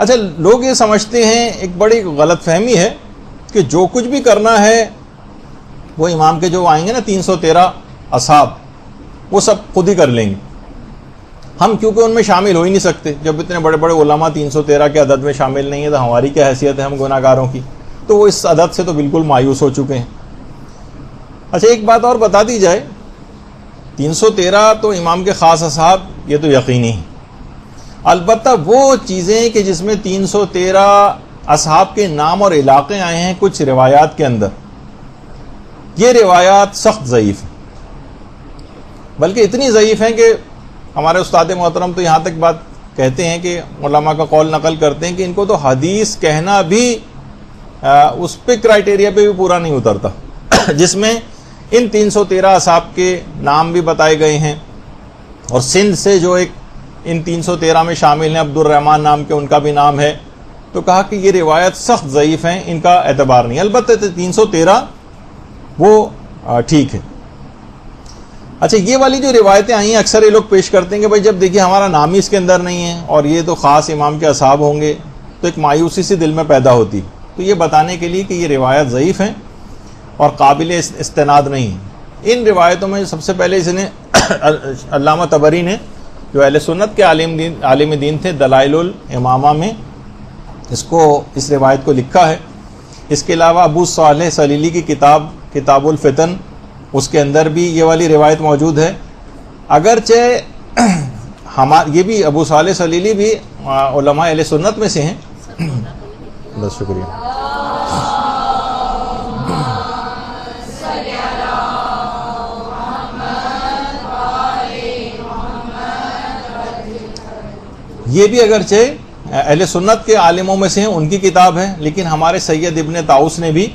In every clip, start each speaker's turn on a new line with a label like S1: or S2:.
S1: اچھا، لوگ یہ سمجھتے ہیں، ایک بڑی غلط فہمی ہے کہ جو کچھ بھی کرنا ہے وہ امام کے جو آئیں گے نا 313 اصحاب، وہ سب خود ہی کر لیں گے. ہم کیونکہ ان میں شامل ہو ہی نہیں سکتے، جب اتنے بڑے بڑے علماء 313 کے عدد میں شامل نہیں ہیں تو ہماری کیا حیثیت ہے ہم گناہ گاروں کی. تو وہ اس عدد سے تو بالکل مایوس ہو چکے ہیں. اچھا، ایک بات اور بتا دی جائے، 313 تو امام کے خاص اصحاب، یہ تو یقینی ہے. البتہ وہ چیزیں کہ جس میں 313 اصحاب کے نام اور علاقے آئے ہیں کچھ روایات کے اندر، یہ روایات سخت ضعیف ہیں، بلکہ اتنی ضعیف ہیں کہ ہمارے استاد محترم تو یہاں تک بات کہتے ہیں کہ علماء کا قول نقل کرتے ہیں کہ ان کو تو حدیث کہنا بھی اس پہ کرائٹیریا پہ بھی پورا نہیں اترتا، جس میں ان 313 اصحاب کے نام بھی بتائے گئے ہیں، اور سندھ سے جو ایک ان 313 میں شامل ہیں عبد الرحمن نام کے، ان کا بھی نام ہے. تو کہا کہ یہ روایت سخت ضعیف ہیں، ان کا اعتبار نہیں. البتہ 313 وہ ٹھیک ہے. اچھا، یہ والی جو روایتیں آئی ہیں اکثر یہ لوگ پیش کرتے ہیں کہ بھائی جب دیکھیے ہمارا نام ہی اس کے اندر نہیں ہے اور یہ تو خاص امام کے اصحاب ہوں گے، تو ایک مایوسی سی دل میں پیدا ہوتی. تو یہ بتانے کے لیے کہ یہ روایت ضعیف ہیں اور قابل استناد نہیں ہیں. ان روایتوں میں سب سے پہلے اس نے علامہ طبری نے، جو اہل سنت کے عالم دین تھے، دلائل الامامہ میں اس روایت کو لکھا ہے. اس کے علاوہ ابو صالح سلیلی کی کتاب الفتن، اس کے اندر بھی یہ والی روایت موجود ہے. اگرچہ یہ بھی ابو صالح سلیلی بھی علماء اہل سنت میں سے ہیں. بس شکریہ. یہ بھی اگرچہ اہل سنت کے عالموں میں سے ہیں، ان کی کتاب ہے، لیکن ہمارے سید ابن طاؤس نے بھی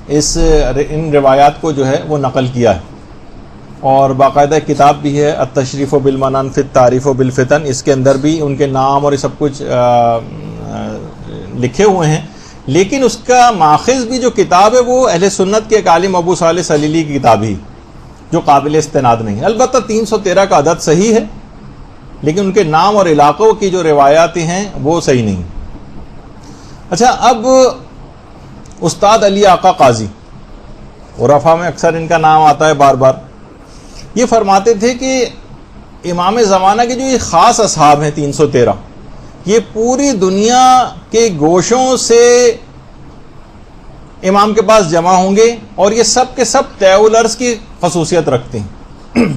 S1: ان روایات کو جو ہے وہ نقل کیا ہے، اور باقاعدہ کتاب بھی ہے التشریف بالمنن فی التعریف بالفتن. اس کے اندر بھی ان کے نام اور یہ سب کچھ لکھے ہوئے ہیں، لیکن اس کا ماخذ بھی جو کتاب ہے وہ اہل سنت کے ایک عالم ابو صالح سلیلی کی کتاب ہی، جو قابل استناد نہیں ہے. البتہ 313 کا عدد صحیح ہے، لیکن ان کے نام اور علاقوں کی جو روایات ہیں وہ صحیح نہیں. اچھا، اب استاد علی آقا قاضی، عرفا میں اکثر ان کا نام آتا ہے بار بار، یہ فرماتے تھے کہ امام زمانہ کے جو یہ خاص اصحاب ہیں 313، یہ پوری دنیا کے گوشوں سے امام کے پاس جمع ہوں گے، اور یہ سب کے سب طے العرض کی خصوصیت رکھتے ہیں.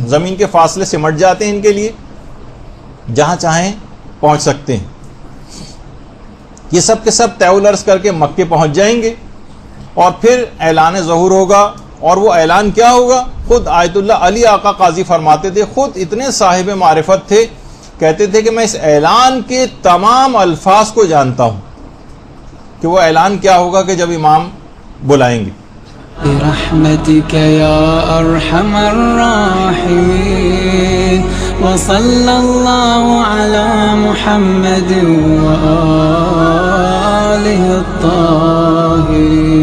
S1: زمین کے فاصلے سمٹ جاتے ہیں ان کے لیے، جہاں چاہیں پہنچ سکتے ہیں. یہ سب کے سب طے العرض کر کے مکے پہنچ جائیں گے، اور پھر اعلان ظہور ہوگا. اور وہ اعلان کیا ہوگا؟ خود آیت اللہ علی آقا قاضی فرماتے تھے، خود اتنے صاحب معرفت تھے، کہتے تھے کہ میں اس اعلان کے تمام الفاظ کو جانتا ہوں کہ وہ اعلان کیا ہوگا کہ جب امام بلائیں گے.
S2: برحمتك يا ارحم الراحمين وصلى الله على محمد وآله الطاهرين.